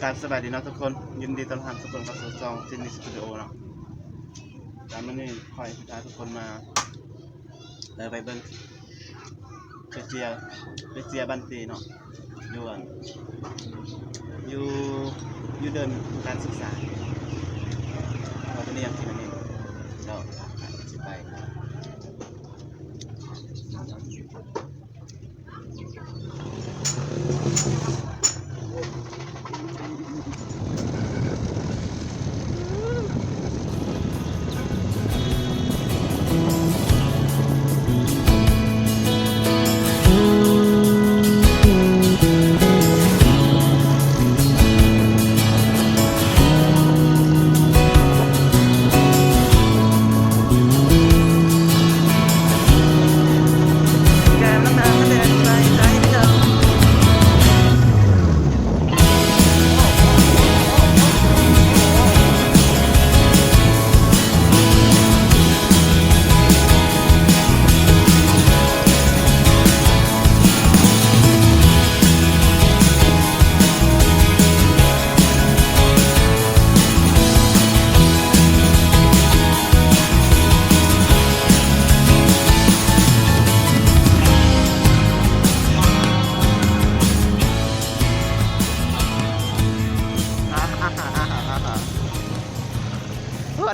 ครับสบายดีเนาะทุกคนยินดีต้อนรับทุกคนเข้าสู่ช่องจินนี่สตูดิโอเนาะการมันนี่คอยพาทุกคนมาไปเบิ้งไปเจียบันตีเนาะอยู่เดินการศึกษาเราจะเรียนที่นั่นเองเราจะไป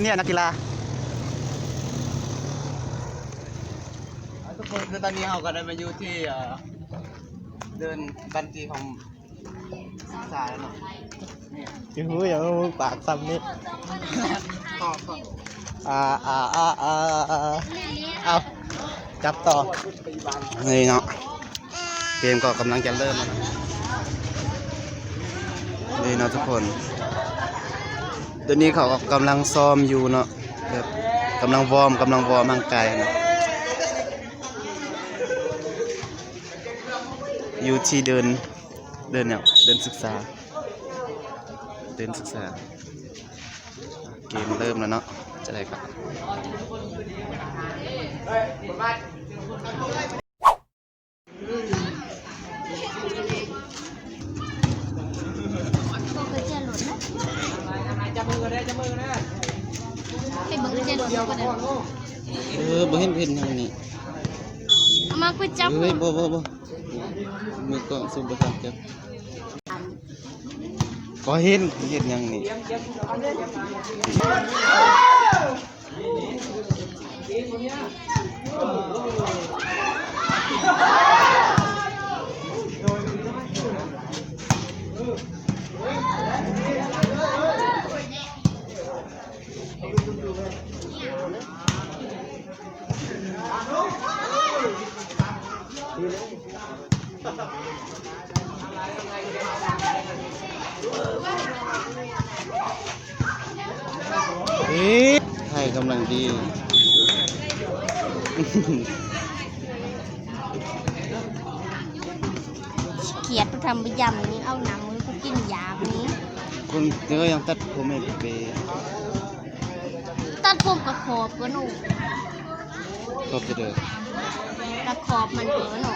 อันนี้นักกีฬาทุกคนคือตอนนี้เราก็ได้มาอยู่ที่เดินบันจีของศึกษาแล้วเนาะนี่หูอย่างมึงปากซ้ำนี่เอาจับต่อนี่เนาะเกมก็กำลังจะเริ่มแล้วนี่เนาะทุกคนเดี๋ยวนี้เขากำลังซ้อมอยู่เนาะแบบกำลังวอร์มร่างกายเนาะอยู่ที่เดินเนี่ยเดินศึกษาเกมเริ่มแล้วเนาะจะได้ครับจับมือนะให้เบิ่งเจนก็ได้บ่เห็นทางนี้เอามาคุยจับบ่มือกล้องซูมบ่ทันจับก็เห็นยังนี่ไทยกำลังดีเขียดไปทำไปยำนี้เอาหนังมือกูกินยาแบบนี้คนเจอยังตัดผมไม่เปตัดผมกระขอบก็หนูชอบจะเดินกระขอบมันเปิดหนู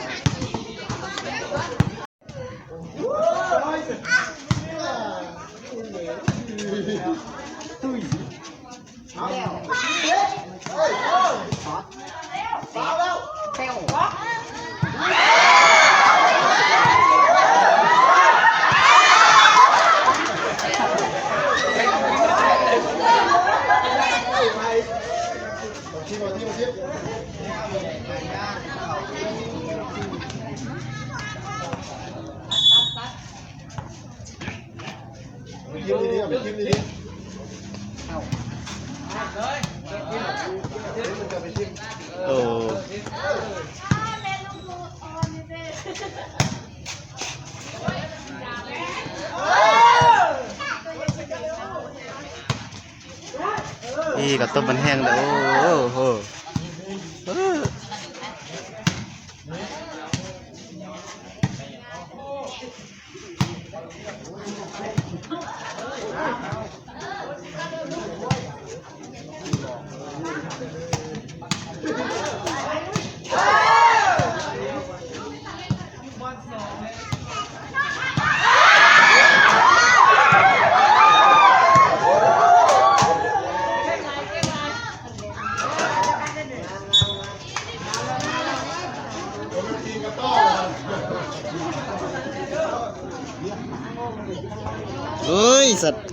ยิ้มดีๆยิ้มดีๆโอ้นี่กับต้มมันแห้งแล้วโอ้โห เฮ้ยสัตว์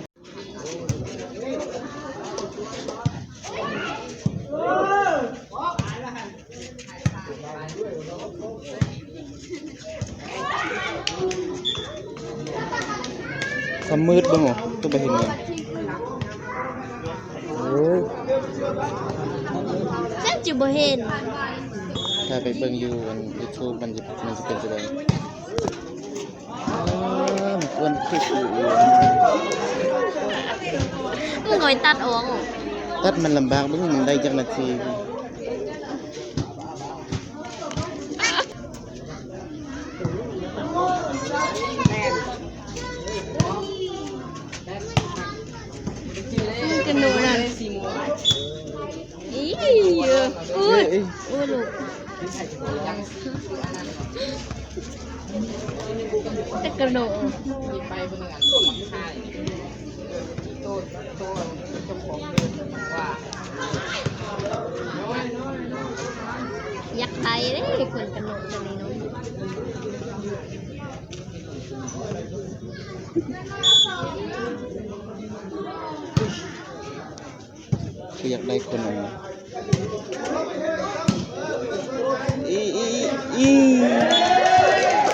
ทำมืดบ้างเหรอต้องไปเห็นกันโอ้ย แซ่บจิบ่เห็น ถ้าไปเบิ่งอยู่บน YouTube มันจะเป็นจะได้มันควรคลิปอยู่ มึงหน่อยตัดออก ตัดมันลำบากเบิ่งมันได้จักนาทีกันหนูนั่นอีอุ้ยอุ้ยลูกแต่กระโดดไปเพื่อนกันก็มักค่ายตัวเจ้าของเดินว่า อยากไปเลยคนกระโดดตัวนี้เนาะ คืออยากได้คนนั้นอี ไ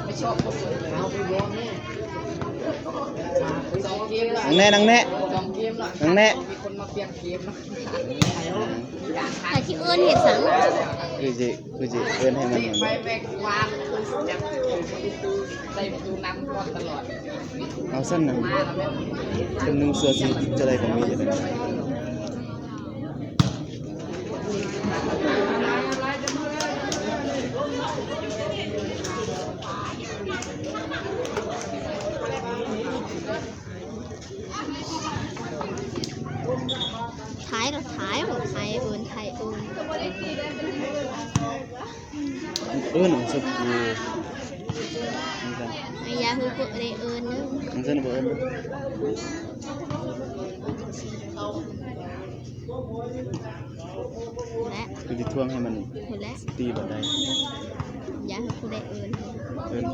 ม่ชอบคนอื่นเอาไปวอนเนี่ยสองเกมละ นังแน่ สองเกมละ นังแน่ มีคนมาเปลี่ยนเกมนะ แต่ที่เอิ้นเห็ดสัง คือจิเอิ้นให้มัน ไปแบกวางจับใส่ประตูน้ำรอดตลอด เอาสั้นหนึ่ง มาแล้วแม่ เป็นหนึ่งส่วนสิจะได้ของมีจะได้ท้ายเราท้ายของไทยเอิ้นไทยเอิ้น เอิ้นของสกูนี่กัน ไอ้ยาคือกูได้เอิ้นนึง มันสั้นบ่เอิ้น และ คือจะท่วงให้มัน หมดแล้ว ตีบ่ได้ ยาคือกูได้เอิ้น เอิ้น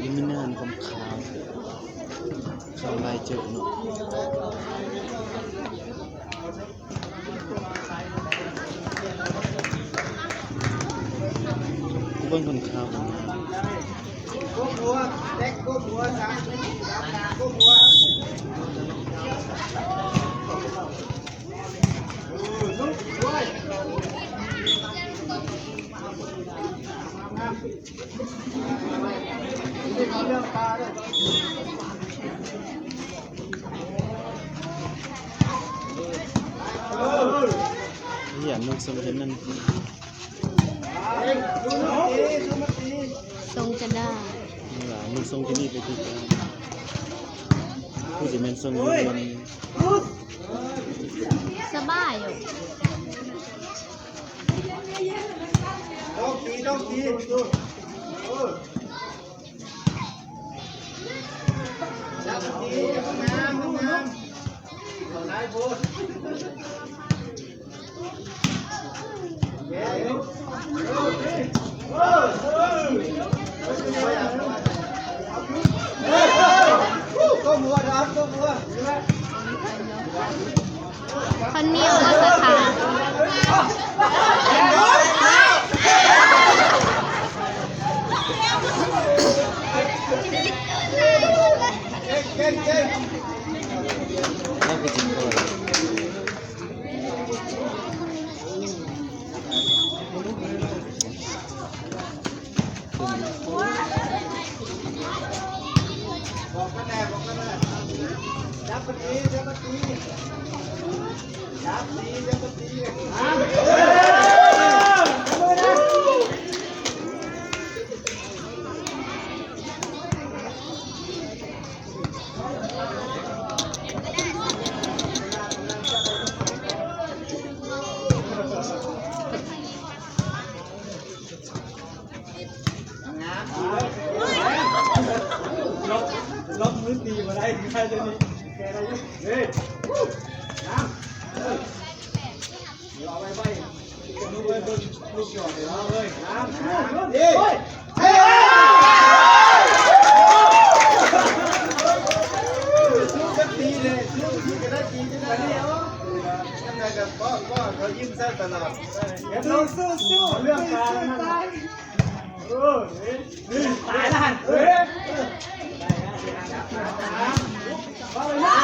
นี่มีนานคำขาวชาวไร่เจอเนาะเบิ่งคนขาวของมันอย่ามึงสมเห็นนั่น ทรงจะได้ นี่ล่ะมึงส่งที่นี่ไปที่กันผู้สิแม่นส่งอยู่มัน สบายอยู่ ต้องตีดูจับตีน้ำเอาไหนพูดเดี๋ยว ต้มวัวครับต้มวัว ข้าวเหนียวแล้วก็ขาเก่งเก่ง ไม่ไปกินก่อน บอกกันแน่บอกกันแน่จับปฏิจับปฏิจับตีจับปฏิล็อกมือตีมาได้ใครจะนี่แกอะไรอยู่เฮ้ยน้ำเอาไปไปลูกไปบนลูกหยอดเลยเอาเลยน้ำดีเฮ้ยสู้กันตีเลยสู้ที่จะได้ตีจะได้เนี่ยยังไงกันก็เขายิ้มแซ่บตลอดสู้เรื่องการนี่ตายแล้วเฮ้ยเอาเลยนะ